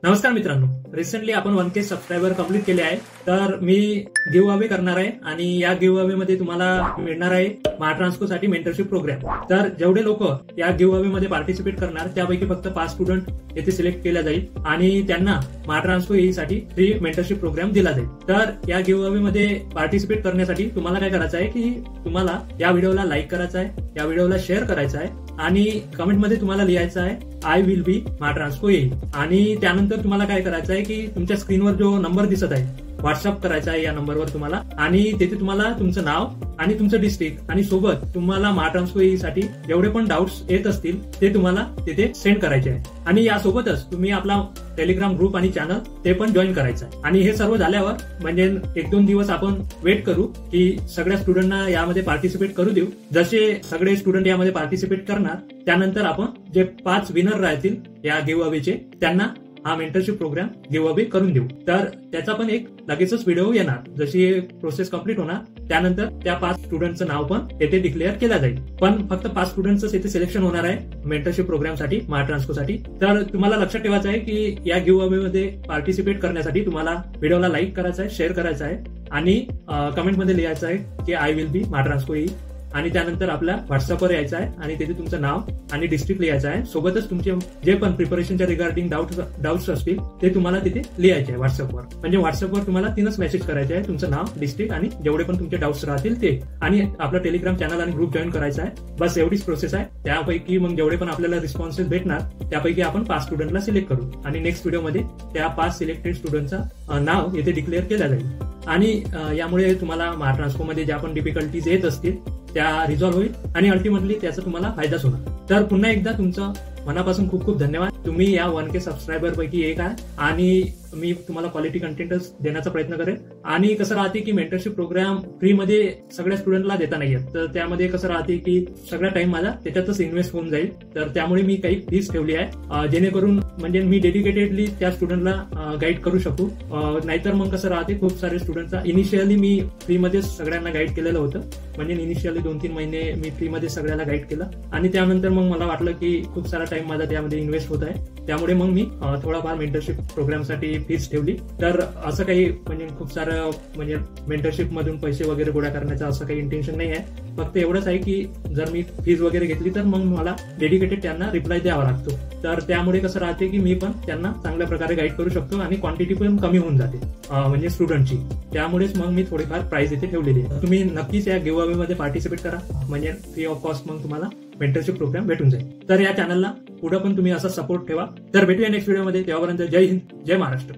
नमस्कार मित्रांनो, रिसेंटली आपण 1K सबस्क्रायबर कंप्लीट केले आहे. तर मी गिव्ह अवे करणार आहे आणि या गिव्ह अवे मध्ये तुम्हाला मिळणार आहे महाट्रान्सको साठी मेंटरशिप प्रोग्राम. तर जेवढे लोक या गिव्ह अवे मध्ये पार्टिसिपेट करणार त्यापैकी फक्त 5 स्टुडंट येथे सिलेक्ट केल्या जाईल आणि त्यांना महाट्रान्सको साठी फ्री मेंटरशिप प्रोग्राम दिला जाईल. तर या गिव्ह अवे मध्ये पार्टिसिपेट करण्यासाठी तुम्हाला काय करायचं आहे की तुम्हाला या व्हिडिओला लाईक करायचा आहे, या व्हिडिओला शेअर करायचा आहे आणि कमेंटमध्ये तुम्हाला लिहायचं आहे आय विल बी महाट्रान्सको येईल. आणि त्यानंतर तुम्हाला काय करायचं आहे की तुमच्या स्क्रीनवर जो नंबर दिसत आहे व्हॉट्सअप करायचा आहे या नंबरवर तुम्हाला, आणि तिथे तुम्हाला तुमचं नाव आणि तुमचं डिस्ट्रिक्ट आणि सोबत तुम्हाला महाट्रान्सको साठी जेवढे पण डाऊट्स येत असतील ते तुम्हाला तिथे सेंड करायचे आहे. आणि यासोबतच तुम्ही आपला टेलिग्राम ग्रुप आणि चॅनल ते पण जॉईन करायचं आहे. आणि हे सर्व झाल्यावर म्हणजे 1-2 दिवस आपण वेट करू की सगळ्या स्टुडंटना यामध्ये पार्टिसिपेट करू देऊ. जसे सगळे स्टुडंट यामध्ये पार्टिसिपेट करणार त्यानंतर आपण जे 5 विनर राहतील या गिव्ह अवेचे त्यांना हा मेंटरशिप प्रोग्राम गिव्ह अवे करून देऊ. तर त्याचा पण एक लगेचच व्हिडिओ येणार. जशी प्रोसेस कंप्लीट होणार त्यानंतर त्या 5 स्टुडंटचं नाव पण येथे डिक्लेअर केलं जाईल. पण फक्त 5 स्टुडंटचं येथे सिलेक्शन होणार आहे मेंटरशिप प्रोग्रामसाठी महाट्रान्सको साठी. तर तुम्हाला लक्षात ठेवायचं आहे की या गिव्ह अवे मध्ये पार्टिसिपेट करण्यासाठी तुम्हाला व्हिडिओला लाईक करायचा आहे, शेअर करायचा आहे आणि कमेंटमध्ये लिहायचं आहे की आय विल बी महाट्रान्सको येईल. आणि त्यानंतर आपल्या व्हॉट्सअपवर यायचं आहे आणि तिथे तुमचं नाव आणि डिस्ट्रिक्ट लिहायचं आहे. सोबतच तुमचे जे पण प्रिपरेशनच्या रिगार्डिंग डाऊट्स असतील ते तुम्हाला तिथे लिहायचे आहे व्हॉट्सअपवर. म्हणजे व्हॉट्सअपवर तुम्हाला 3च मेसेज करायचे आहे, तुमचं नाव, डिस्ट्रिक्ट आणि जेवढे पण तुमचे डाऊट्स राहतील ते, आणि आपलं टेलिग्राम चॅनल आणि ग्रुप जॉईन करायचा आहे. बस एवढीच प्रोसेस आहे. त्यापैकी मग जेवढे पण आपल्याला रिस्पॉन्सेस भेटणार त्यापैकी आपण 5 स्टुडंटला सिलेक्ट करू आणि नेक्स्ट व्हिडिओमध्ये त्या 5 सिलेक्टेड स्टुडंटचं नाव येथे डिक्लेअर केलं जाईल. आणि यामुळे तुम्हाला महाट्रान्सको मध्ये ज्या पण डिफिकल्टीज येत असतील त्या रिझॉल्व्ह होईल आणि अल्टिमेटली त्याचा तुम्हाला फायदाच होणार. तर पुन्हा एकदा तुमचं मनापासून खूप खूप धन्यवाद. तुम्ही या 1K सबस्क्रायबर पैकी एक आहे आणि मी तुम्हाला क्वालिटी कंटेंटच देण्याचा प्रयत्न करेन. आणि कसं राहते की मेंटरशिप प्रोग्राम फ्री मध्ये सगळ्या स्टुडंटला देता नाही येत. तर त्यामध्ये कसं राहते की सगळा टाइम माझा त्याच्यातच इन्व्हेस्ट होऊन जाईल. तर त्यामुळे मी काही फीस ठेवली आहे जेणेकरून म्हणजे मी डेडिकेटेडली त्या स्टुडंटला गाईड करू शकू. नाहीतर मग कसं राहते खूप सारे स्टुडंटचा इनिशियली मी फ्रीमध्ये सगळ्यांना गाईड केलेलं होतं. म्हणजे इनिशियली 2-3 महिने मी फ्रीमध्ये सगळ्याला गाईड केलं आणि त्यानंतर मग मला वाटलं की खूप सारा टाइम माझा त्यामध्ये इन्व्हेस्ट होत आहे. त्यामुळे मग मी थोडाफार मेंटरशिप प्रोग्रामसाठी फीस ठेवली. तर असं काही म्हणजे खूप सारं म्हणजे मेंटरशिप मधून पैसे वगैरे गोळा करण्याचं असं काही इंटेन्शन नाही आहे. फक्त एवढंच आहे की जर मी फीस वगैरे घेतली तर मग मला डेडिकेटेड त्यांना रिप्लाय द्यावा लागतो. तर त्यामुळे कसं राहते की मी पण त्यांना चांगल्या प्रकारे गाईड करू शकतो आणि क्वांटिटी पण कमी होऊन जाते म्हणजे स्टुडंटची. त्यामुळेच मग मी थोडीफार प्राइस इथे ठेवलेली आहे. तुम्ही नक्कीच या गिव्ह अवे मध्ये पार्टिसिपेट करा म्हणजे फ्री ऑफ कॉस्ट मग तुम्हाला मेंटरशिप प्रोग्राम भेटून जाईल. तर या चॅनलला पुढे पण तुम्ही असा सपोर्ट ठेवा. तर भेटूया नेक्स्ट व्हिडिओमध्ये. तेव्हापर्यंत जय हिंद, जय महाराष्ट्र.